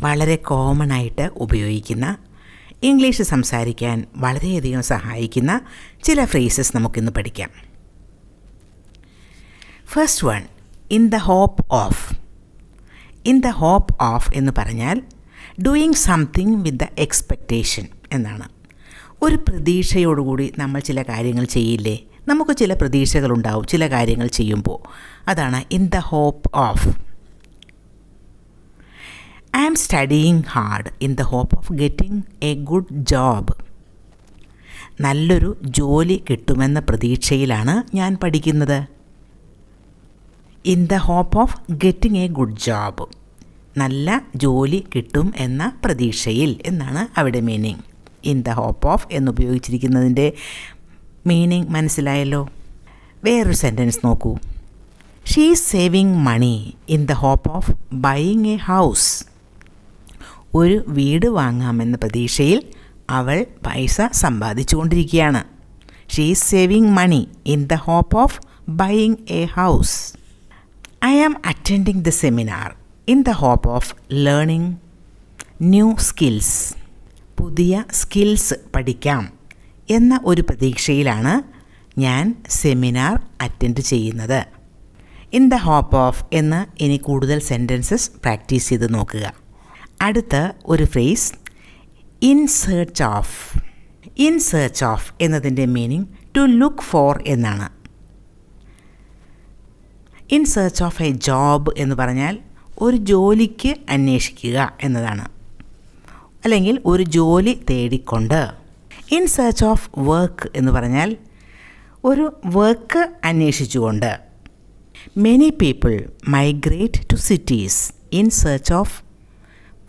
വളരെ കോമൺ ആയിട്ട് ഉപയോഗിക്കുന്ന, ഇംഗ്ലീഷ് സംസാരിക്കാൻ വളരെയധികം സഹായിക്കുന്ന ചില ഫ്രേസസ് നമുക്കിന്ന് പഠിക്കാം. First one, in the hope of. In the hope of എന്ന് പറഞ്ഞാൽ doing something with the expectation എന്നാണ്. ഒരു പ്രതീക്ഷയോടുകൂടി നമ്മൾ ചില കാര്യങ്ങൾ ചെയ്യില്ലേ? നമുക്ക് ചില പ്രതീക്ഷകളുണ്ടാവും ചില കാര്യങ്ങൾ ചെയ്യുമ്പോൾ. അതാണ് in the hope of. I am studying hard in the hope of getting a good job. നല്ലൊരു ജോലി കിട്ടുമെന്ന പ്രതീക്ഷയിലാണ് ഞാൻ പഠിക്കുന്നത്. In the hope of getting a good job. നല്ല ജോലി കിട്ടും എന്ന പ്രതീക്ഷയിൽ എന്നാണ് അവിടെ meaning. In the hope of എന്നുപയോഗിച്ചിരിക്കുന്നതിൻ്റെ മീനിങ് മനസ്സിലായല്ലോ. വേറൊരു സെൻറ്റൻസ് നോക്കൂ. She is saving money in the hope of buying a house. ഒരു വീട് വാങ്ങാമെന്ന പ്രതീക്ഷയിൽ അവൾ പൈസ സമ്പാദിച്ചു കൊണ്ടിരിക്കുകയാണ്. She is saving money in the hope of buying a house. I am attending the seminar in the hope of learning new skills. പുതിയ skills പഠിക്കാം എന്ന ഒരു പ്രതീക്ഷയിലാണ് ഞാൻ സെമിനാർ അറ്റൻഡ് ചെയ്യുന്നത്. ഇൻ ദ ഹോപ്പ് ഓഫ് എന്ന് ഇനി കൂടുതൽ സെൻറ്റൻസസ് പ്രാക്ടീസ് ചെയ്ത് നോക്കുക. അടുത്ത ഒരു phrase in search of. In search of എന്നതിൻ്റെ മീനിങ് ടു ലുക്ക് ഫോർ എന്നാണ്. In search of a job എന്ന് പറഞ്ഞാൽ ഒരു ജോലിക്ക് അന്വേഷിക്കുക എന്നതാണ്, അല്ലെങ്കിൽ ഒരു ജോലി തേടിക്കൊണ്ട്. ഇൻ സെർച്ച് ഓഫ് വർക്ക് എന്ന് പറഞ്ഞാൽ ഒരു വർക്ക് അന്വേഷിച്ചുകൊണ്ട്. Many people migrate to cities in search of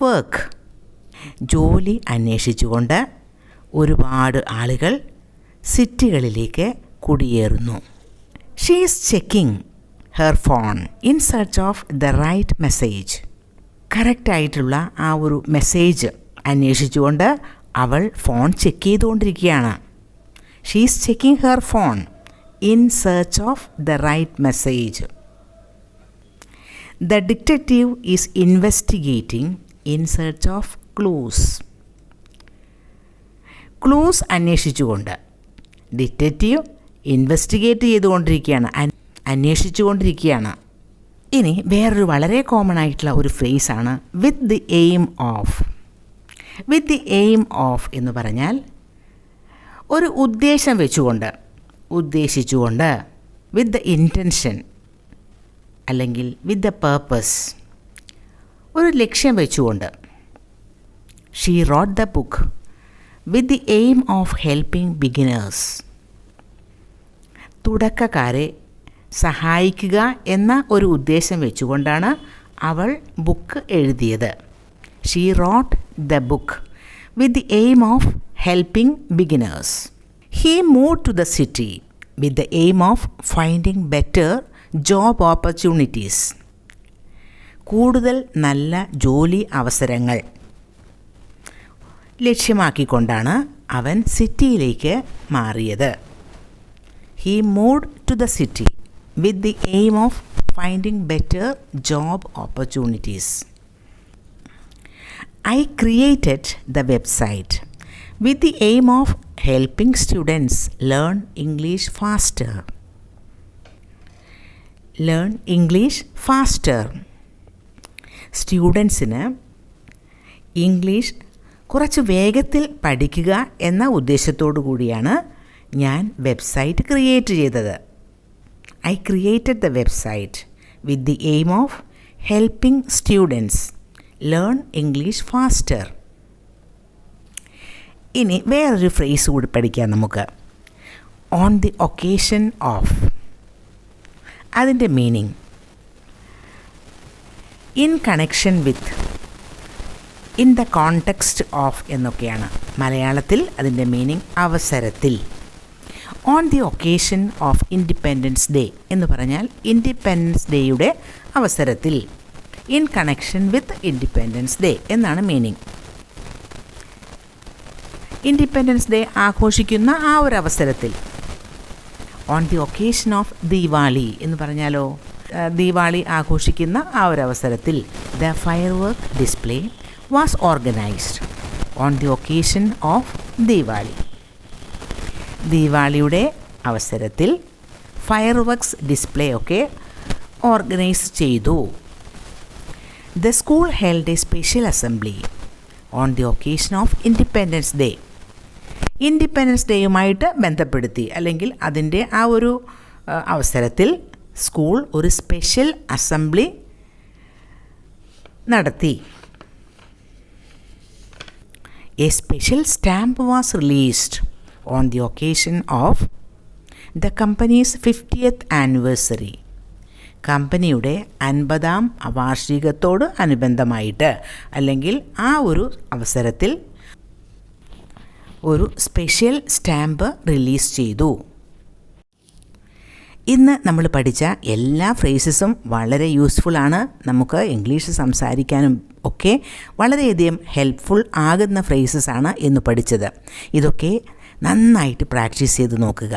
work. ജോലി അന്വേഷിച്ചുകൊണ്ട് ഒരുപാട് ആളുകൾ സിറ്റികളിലേക്ക് കുടിയേറുന്നു. She is checking her phone in search of the right message. കറക്റ്റായിട്ടുള്ള ആ ഒരു മെസ്സേജ് അന്വേഷിച്ചുകൊണ്ട് അവൾ ഫോൺ ചെക്ക് ചെയ്തുകൊണ്ടിരിക്കുകയാണ്. She is checking her phone in search of the right message. The detective is investigating in search of clues. Clues അന്വേഷിച്ചുകൊണ്ട്. Detective investigate ചെയ്തുകൊണ്ടിരിക്കുകയാണ്, അന്വേഷിച്ചുകൊണ്ടിരിക്കുകയാണ്. ഇനി വേറൊരു വളരെ കോമൺ ആയിട്ടുള്ള ഒരു ഫ്രേസാണ് with the aim of. With the aim of എന്ന് പറഞ്ഞാൽ ഒരു ഉദ്ദേശം വെച്ചുകൊണ്ട്, ഉദ്ദേശിച്ചുകൊണ്ട്. വിത്ത് ദ ഇൻറ്റൻഷൻ അല്ലെങ്കിൽ വിത്ത് ദ പേർപ്പസ്, ഒരു ലക്ഷ്യം വെച്ചുകൊണ്ട്. She wrote the book with the aim of helping beginners. തുടക്കക്കാരെ സഹായിക്കുക എന്ന ഒരു ഉദ്ദേശം വെച്ചുകൊണ്ടാണ് അവൾ ബുക്ക് എഴുതിയത്. She wrote the book with the aim of helping beginners. He move to the city with the aim of finding better job opportunities. കൂടുതൽ നല്ല ജോലി അവസരങ്ങൾ ലക്ഷ്യമാക്കിക്കൊണ്ടാണ് അവൻ സിറ്റിയിലേക്ക് മാറിയത്. He moved to the city with the aim of finding better job opportunities. I created the website with the aim of helping students learn English faster. Learn English faster. സ്റ്റുഡൻസിന് English കുറച്ച് വേഗത്തിൽ പഠിക്കുക എന്ന ഉദ്ദേശത്തോടു കൂടിയാണ് ഞാൻ വെബ്സൈറ്റ് ക്രിയേറ്റ് ചെയ്തത്. I created the website with the aim of helping students learn English faster. ഇനി വേറൊരു ഫ്രേസ് കൂടി പഠിക്കാം നമുക്ക്. On the occasion of. അതിൻ്റെ meaning in connection with, in the context of എന്നൊക്കെയാണ്. മലയാളത്തിൽ അതിൻ്റെ മീനിങ് അവസരത്തിൽ. On the occasion of Independence Day എന്ന് പറഞ്ഞാൽ ഇൻഡിപെൻഡൻസ് ഡേയുടെ അവസരത്തിൽ. In connection with Independence Day എന്നാണ് മീനിങ്. ഇൻഡിപെൻഡൻസ് ഡേ ആഘോഷിക്കുന്ന ആ ഒരു അവസരത്തിൽ. On the occasion of Deepavali എന്ന് പറഞ്ഞാലോ, ദീപാവലി ആഘോഷിക്കുന്ന ആ ഒരു അവസരത്തിൽ. The fire work display was organized on the occasion of Diwali. ദീപാവലിയുടെ അവസരത്തിൽ ഫയർ വർക്ക്സ് ഡിസ്പ്ലേ ഒക്കെ ഓർഗനൈസ് ചെയ്തു. The school held a special assembly on the occasion of Independence Day. Independence ഡേയുമായിട്ട് ബന്ധപ്പെടുത്തി അല്ലെങ്കിൽ അതിൻ്റെ ആ ഒരു അവസരത്തിൽ സ്കൂൾ ഒരു സ്പെഷ്യൽ അസംബ്ലി നടത്തി. A special stamp was released on the occasion of the company's 50th anniversary. കമ്പനിയുടെ 50ാം വാർഷികത്തോട് അനുബന്ധമായിട്ട് അല്ലെങ്കിൽ ആ ഒരു അവസരത്തിൽ ഒരു സ്പെഷ്യൽ സ്റ്റാമ്പ് റിലീസ് ചെയ്തു. ഇന്ന് നമ്മൾ പഠിച്ച എല്ലാ ഫ്രേസസും വളരെ യൂസ്ഫുള്ളാണ്. നമുക്ക് ഇംഗ്ലീഷ് സംസാരിക്കാനും ഒക്കെ വളരെയധികം ഹെൽപ്ഫുൾ ആകുന്ന ഫ്രേസസാണ് ഇന്ന് പഠിച്ചത്. ഇതൊക്കെ നന്നായിട്ട് പ്രാക്ടീസ് ചെയ്ത് നോക്കുക.